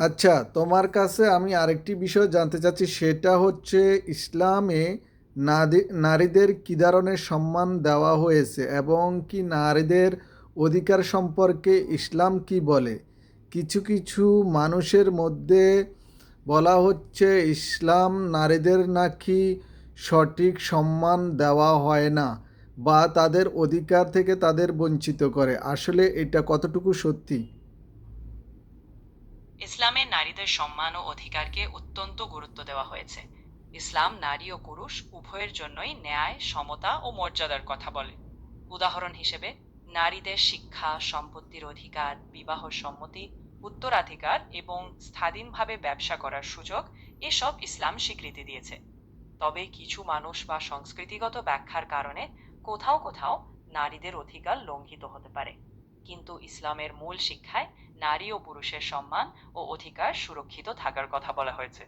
আচ্ছা, তোমার কাছে আমি আরেকটি বিষয় জানতে চাচ্ছি, সেটা হচ্ছে ইসলামে নারীদের কী ধরনের সম্মান দেওয়া হয়েছে এবং কি নারীদের অধিকার সম্পর্কে ইসলাম কি বলে। কিছু কিছু মানুষের মধ্যে বলা হচ্ছে ইসলাম নারীদের নাকি সঠিক সম্মান দেওয়া হয় না বা তাদের অধিকার থেকে তাদের বঞ্চিত করে। আসলে এটা কতটুকু সত্যি? ইসলামে নারীদের সম্মান ও অধিকারকে অত্যন্ত গুরুত্ব দেওয়া হয়েছে। ইসলাম নারী ও পুরুষ উভয়ের জন্যই ন্যায়, সমতা ও মর্যাদার কথা বলে। উদাহরণ হিসেবে নারীদের শিক্ষা, সম্পত্তির অধিকার, বিবাহ সম্মতি, উত্তরাধিকার এবং স্বাধীনভাবে ব্যবসা করার সুযোগ, এসব ইসলাম স্বীকৃতি দিয়েছে। তবে কিছু মানুষ বা সংস্কৃতিগত ব্যাখ্যার কারণে কোথাও কোথাও নারীদের অধিকার লঙ্ঘিত হতে পারে। কিন্তু ইসলামের মূল শিক্ষায় নারী ও পুরুষের সম্মান ও অধিকার সুরক্ষিত থাকার কথা বলা হয়েছে।